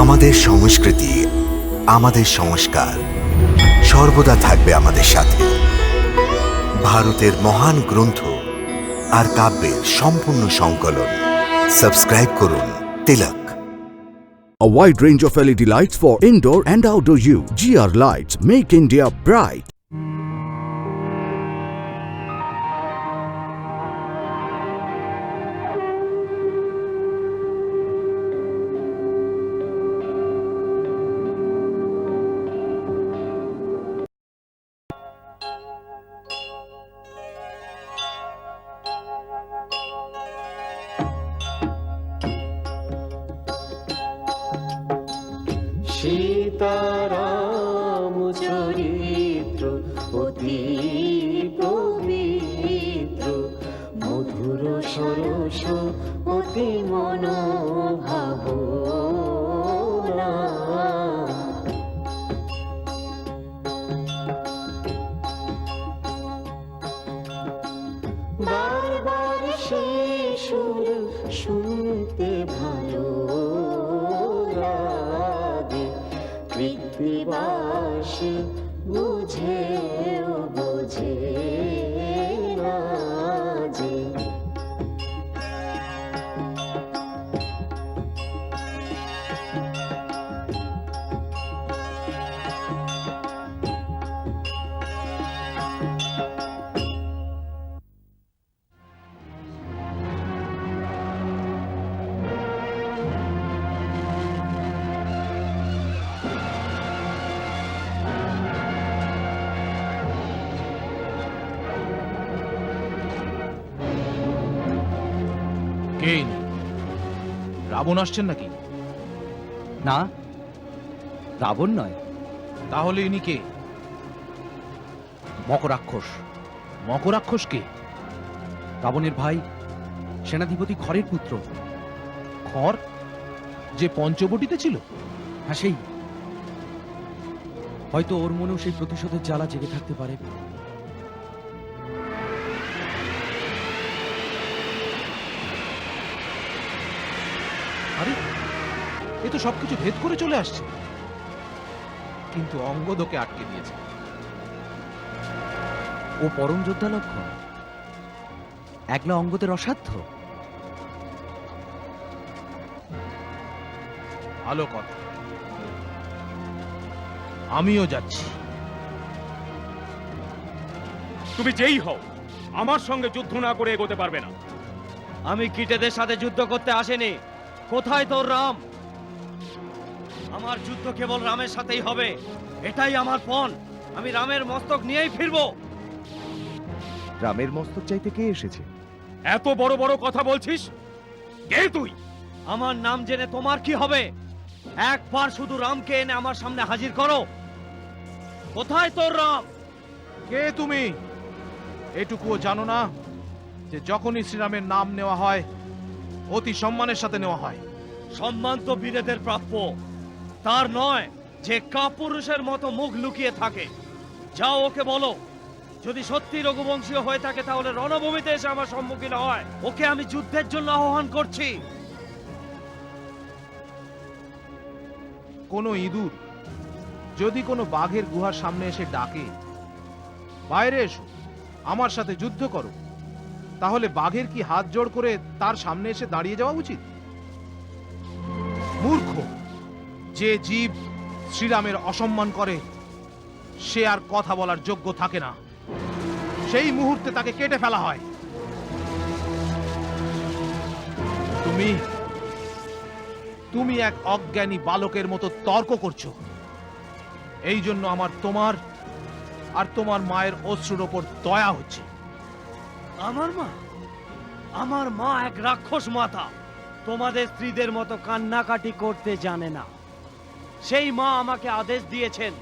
আমাদের সংস্কৃতি, আমাদের সংস্কার সর্বদা থাকবে আমাদের সাথে। ভারতের মহান গ্রন্থ আর কাব্যের সম্পূর্ণ সংকলন। সাবস্ক্রাইব করুন তিলক। A wide range of LED lights for indoor and outdoor use. GR Lights make India bright. Sitaram চরিত্র অতি পবিত্র, মধুর সরস অতি মনোভাবনা। বারবার সে সুর শুনতে ভালো লাগে, কৃত্তিবাস বুঝেও বোঝে না যে। কে ইনি? রাবণ আসছেন নাকি? না, রাবণ নয়। তাহলে ইনি কে? মকরাক্ষস। মকরাক্ষস কে? রাবণের ভাই, সেনাধিপতি খরের পুত্র। খর যে পঞ্চবটিতে ছিল? হ্যাঁ, সেই। হয়তো ওর মনেও সেই প্রতিশোধের জ্বালা জেগে থাকতে পারে। আরে, এ তো সবকিছু ভেদ করে চলে আসছে, কিন্তু অঙ্গদ ওকে আটকে দিয়েছে। ও পরম যোদ্ধা লক্ষণ, একলা অঙ্গদের অসাধ্য। ভালো কথা, আমিও যাচ্ছি। তুমি যেই হও, আমার সঙ্গে যুদ্ধ না করে এগোতে পারবে না। আমি কীটেদের সাথে যুদ্ধ করতে আসিনি। কোথায় তোর রাম? আমার যুদ্ধ কেবল রামের সাথেই হবে, এটাই আমার পণ। আমি রামের মস্তক নিয়েই ফিরবো। রামের মস্তক চাইতে কে এসেছে? এত বড় বড় কথা বলছিস? কে তুই? আমার নাম জেনে তোমার কি হবে? একবার শুধু রামকে এনে আমার সামনে হাজির করো। কোথায় তোর রাম? কে তুমি? এটুকুও জানো না যে যখনই শ্রীরামের নাম নেওয়া হয় অতি সম্মানের সাথে নেওয়া হয়? সম্মান তো বীরেদের প্রাপ্য, তার নয় যে কাপুরুষের মতো মুখ লুকিয়ে থাকে। যাও, ওকে বলো যদি সত্যি রঘুবংশীয় হয়ে থাকে তাহলে রণভূমিতে এসে আমার সম্মুখীন হয়। ওকে আমি যুদ্ধের জন্য আহ্বান করছি। কোনো ইঁদুর যদি কোনো বাঘের গুহার সামনে এসে ডাকে, বাইরে এসো, আমার সাথে যুদ্ধ করো, তাহলে বাঘের কি হাত জোড় করে তার সামনে এসে দাঁড়িয়ে যাওয়া উচিত? মূর্খ! যে জীব শ্রীরামের অসম্মান করে সে আর কথা বলার যোগ্য থাকে না, সেই মুহূর্তে তাকে কেটে ফেলা হয়। তুমি তুমি এক অজ্ঞানী বালকের মতো তর্ক করছো। এই জন্য আমার তোমার আর তোমার মায়ের অশ্রুর ওপর দয়া হচ্ছে। আমার মা? আমার মা এক রাক্ষস মাতা, তোমাদের স্ত্রীদের মতো কান্নাকাটি করতে জানে না। সেই মা আমাকে আদেশ দিয়েছেন,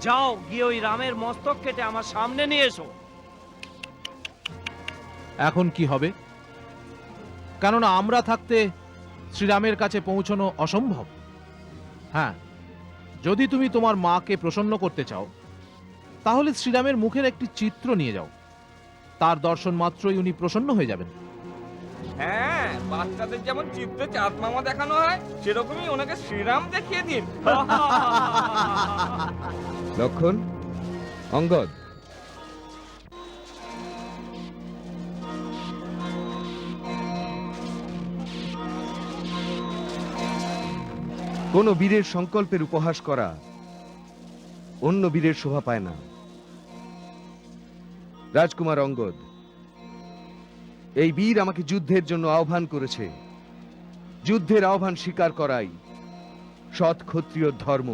যাও গিয়ে ওই রামের মস্তক কেটে আমার সামনে নিয়ে এসো। এখন কি হবে? কেননা আমরা থাকতে শ্রীরামের কাছে পৌঁছানো অসম্ভব। হ্যাঁ, যদি তুমি তোমার মাকে প্রসন্ন করতে চাও তাহলে শ্রীরামের মুখের একটি চিত্র নিয়ে যাও, তার দর্শন মাত্রই উনি প্রসন্ন হয়ে যাবেন। হ্যাঁ, বাচ্চাদের যেমন চিত্তে চাঁদ মামা দেখানো হয় সেরকমই ওনাকে শ্রীরাম দেখিয়ে দিন। লক্ষণ, অঙ্গদ, কোন বীরের সংকল্পের উপহাস করা অন্য বীরের শোভা পায় না। রাজকুমার অঙ্গদ, এই বীর আমাকে যুদ্ধের জন্য আহ্বান করেছে। যুদ্ধের আহ্বান স্বীকার করাই সৎ ক্ষত্রিয় ধর্ম।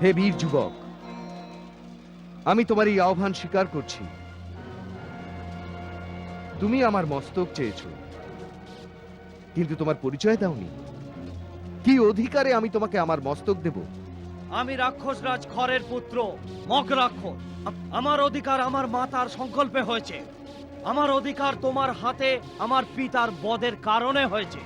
হে বীর যুবক, আমি তোমার এই আহ্বান স্বীকার করছি। তুমি আমার মস্তক চেয়েছো, কিন্তু তোমার পরিচয় দাওনি। কি অধিকারে আমি তোমাকে আমার মস্তক দেব? আমি রাক্ষস রাজ খরের পুত্র মগ রাক্ষস। আমার অধিকার আমার মাতার সংকল্পে হয়েছে। আমার অধিকার তোমার হাতে আমার পিতার বদের কারণে হয়েছে।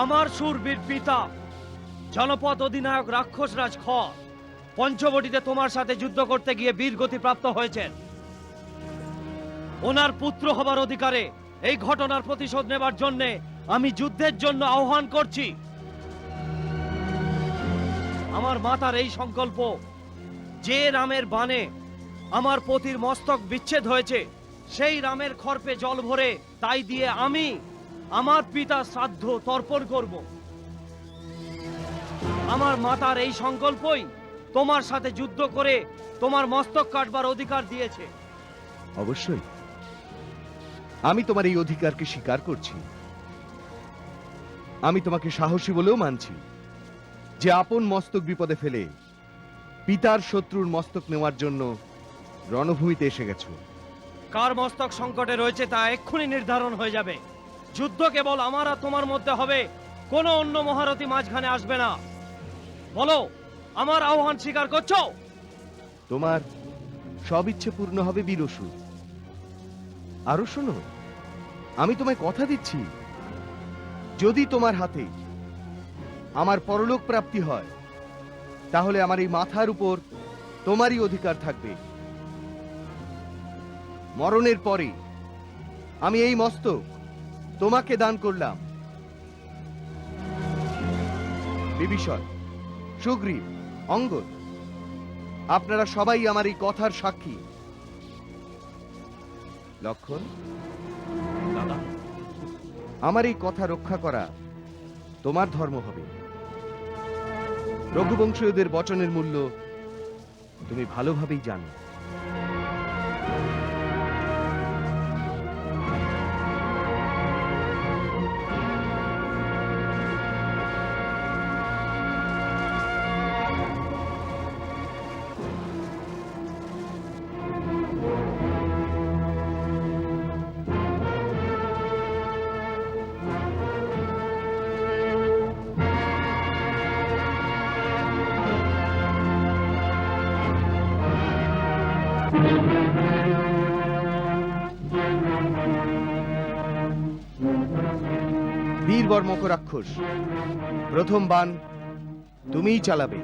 আমার শূরবীর পিতা জনপদ অধিনায়ক রাক্ষস রাজ খর পঞ্চবটিতে তোমার সাথে যুদ্ধ করতে গিয়ে বীরগতি প্রাপ্ত হয়েছেন। ওনার পুত্র হবার অধিকারে এই ঘটনার প্রতিশোধ নেবার জন্য আমি যুদ্ধের জন্য আহ্বান করছি। আমার মাতার এই সংকল্প, যে রামের বাণে আমার পতির মস্তক বিচ্ছেদ হয়েছে, সেই রামের খর্পে জল ভরে তাই দিয়ে আমি আমার পিতা শ্রাদ্ধ তর্পণ করব। আমার মাতার এই সংকল্পই তোমার সাথে যুদ্ধ করে তোমার মস্তক কাটবার অধিকার দিয়েছে। অবশ্যই আমি তোমার এই অধিকারকে স্বীকার করছি। আমি তোমাকে সাহসী বলেও মানছি যে আপন মস্তক বিপদে ফেলে পিতার শত্রুর মস্তক নেওয়ার জন্য রণভূমিতে এসে গেছো। কার মস্তক সংকটে রয়েছে তা এক্ষুনি নির্ধারণ হয়ে যাবে। যুদ্ধ কেবল আমার আর তোমার মধ্যে হবে, কোনো অন্য মহারথী মাঝখানে আসবে না। বলো, আমার আহ্বান স্বীকার করছো? তোমার সব ইচ্ছে পূর্ণ হবে বীরসুর। আরো শোনো, আমি তোমায় কথা দিচ্ছি, যদি তোমার হাতে আমার পরলোক প্রাপ্তি হয়, তাহলে আমার এই মাথার উপর তোমারই অধিকার থাকবে। মরণের পরে আমি এই মস্তক তোমাকে দান করলাম। বিভীষণ, সুগ্রীব, অঙ্গদ, আপনারা সবাই আমার এই কথার সাক্ষী। লক্ষণ, দাদা, আমার এই কথা রক্ষা করা তোমার ধর্ম হবে। রঘুবংশীয়দের বচনের মূল্য তুমি ভালোভাবেই জানো। বীরবর মকরাক্ষস, প্রথম বাণ তুমিই চালাবে।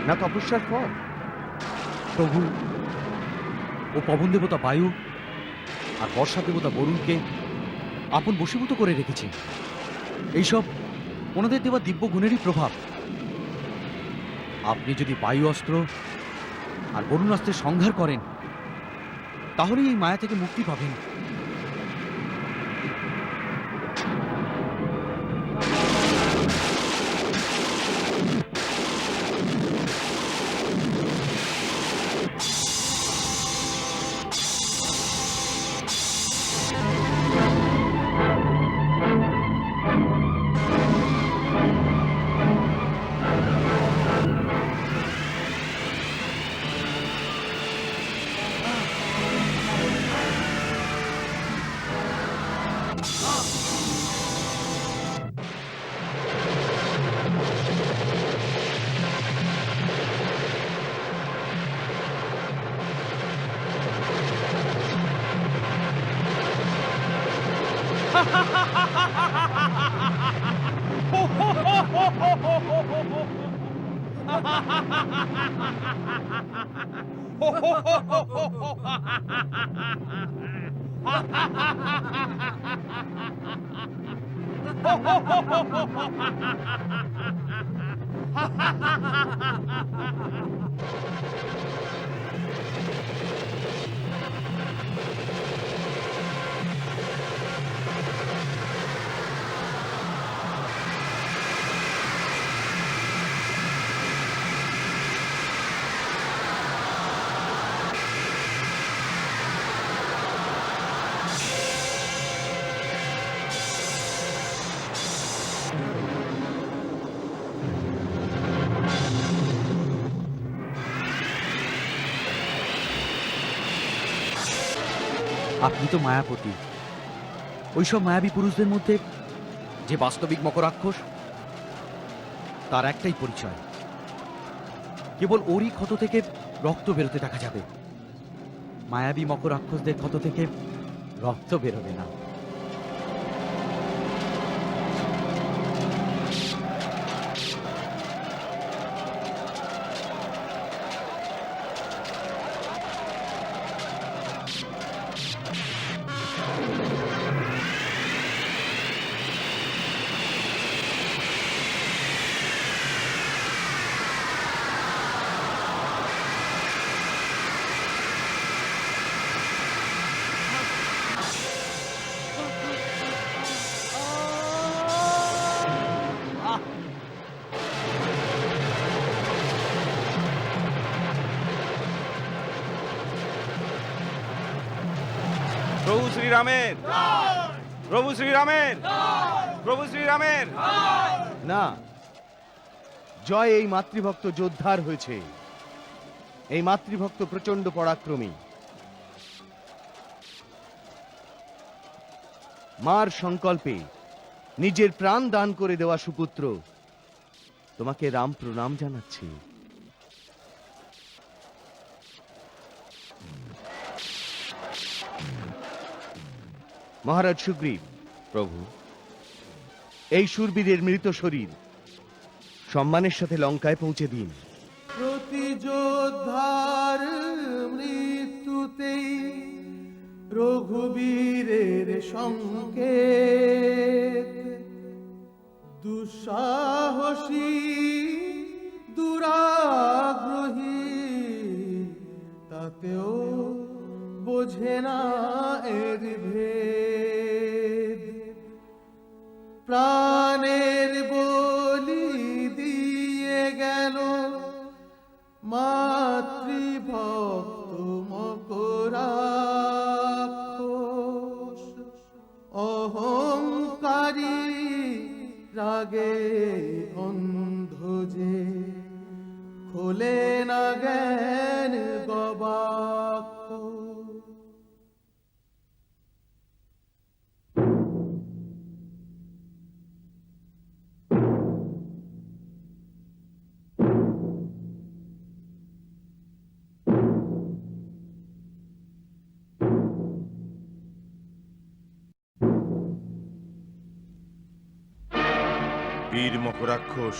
না তপস্যার ফল? প্রভু ও পবন দেবতা বায়ু আর বর্ষা দেবতা বরুণকে আপন বশীভূত করে রেখেছে। এইসব ওনাদের দেওয়া দিব্য গুণেরই প্রভাব। আপনি যদি বায়ু অস্ত্র আর বরুণ অস্ত্রের সংহার করেন, তাহলেই এই মায়া থেকে মুক্তি পাবেন। আপনি তো মায়াপতি। ওইসব মায়াবী পুরুষদের মধ্যে যে বাস্তবিক মকরাক্ষস, তার একটাই পরিচয়, কেবল ওরই ক্ষত থেকে রক্ত বেরোতে দেখা যাবে। মায়াবী মকরাক্ষসদের ক্ষত থেকে রক্ত বেরোবে না। প্রভু শ্রীরামের, প্রভু শ্রীরামের, প্রভু শ্রীরামের। না, জয় এই মাতৃভক্ত যোদ্ধার হয়েছে। এই মাতৃভক্ত প্রচন্ড পরাক্রমী। মার সংকল্পে নিজের প্রাণ দান করে দেওয়া সুপুত্র তোমাকে রাম প্রণাম জানাচ্ছে। মহারাজ সুগ্রীব, প্রভু, এই শূরবীরের মৃত শরীর সম্মানের সাথে লঙ্কায় পৌঁছে দিন। প্রতি যোদ্ধার মৃত্যুতেই রঘুবীরের সংকেত, দুঃসাহসী দুরাগ্রহী তাতেও বোঝে না এর ভেদ। প্রাণের বলি দিয়ে গেল মাতৃভক্ত মকরাক্ষস, অহংকারী রাগে অন্ধ যে খোলে না জ্ঞান গবাক্ষ। বীর মকরাক্ষস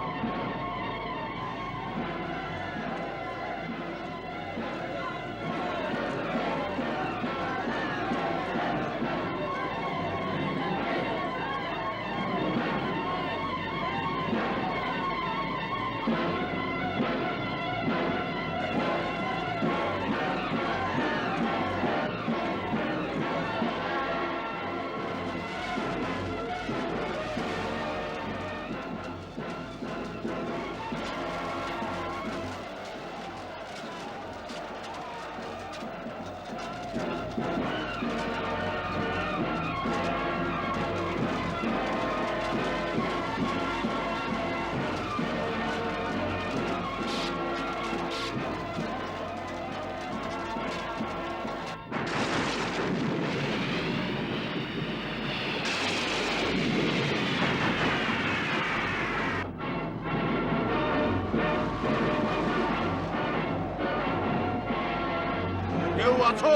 আছো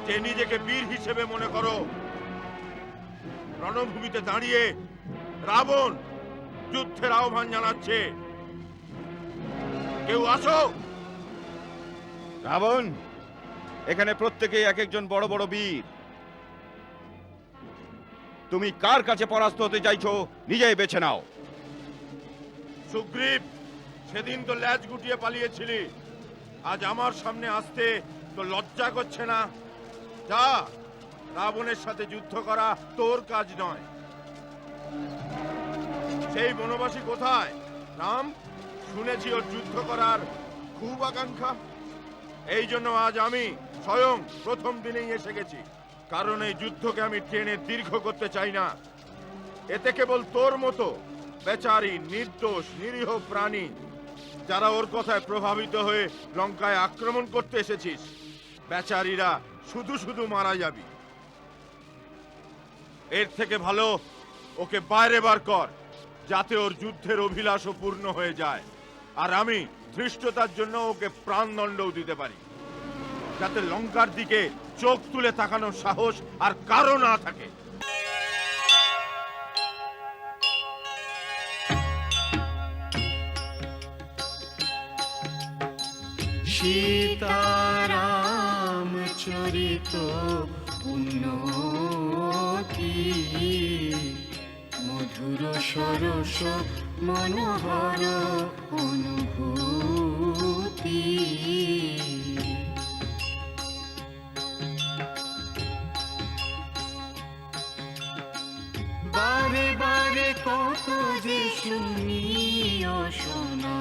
যে নিজেকে বীর হিসেবে মনে করো? রণভূমিতে দাঁড়িয়ে রাবণ যুদ্ধের আহ্বান জানাচ্ছে। কেউ আসো। রাবণ, এখানে প্রত্যেকেই এক একজন বড় বড় বীর। তুমি কার কাছে পরাস্ত হতে চাইছো নিজেই বেছে নাও। সুগ্রীব, সেদিন তো ল্যাজ গুটিয়ে পালিয়েছিলি, আজ আমার সামনে আসতে তো লজ্জা করছে না? যা, রাবণের সাথে যুদ্ধ করা তোর কাজ নয়। সেই বনবাসী কোথায়? রাম, শুনেছি ওর যুদ্ধ করার খুব আকাঙ্ক্ষা। এই জন্য আজ আমি স্বয়ং প্রথম দিনেই এসে গেছি, কারণ এই যুদ্ধকে আমি টেনে দীর্ঘ করতে চাই না। এতে কেবল তোর মতো বেচারি নির্দোষ নিরীহ প্রাণী, যারা ওর কথায় প্রভাবিত হয়ে লঙ্কায় আক্রমণ করতে এসেছিস, বেচারীরা শুধু শুধু মারা যাবি। এর থেকে ভালো ওকে বাইরে বার কর, যাতে ওর যুদ্ধের অভিলাষও পূর্ণ হয়ে যায়, আর আমি ধৃষ্টতার জন্য ওকে প্রাণদণ্ডও দিতে পারি, যাতে লঙ্কার দিকে চোখ তুলে তাকানোর সাহস আর কারো না থাকে। সীতারাম চরিত উন্নতি, মধুর সরস মনোহর অনুভূতি। বারে বারে কত যে শুনি ও শোনা,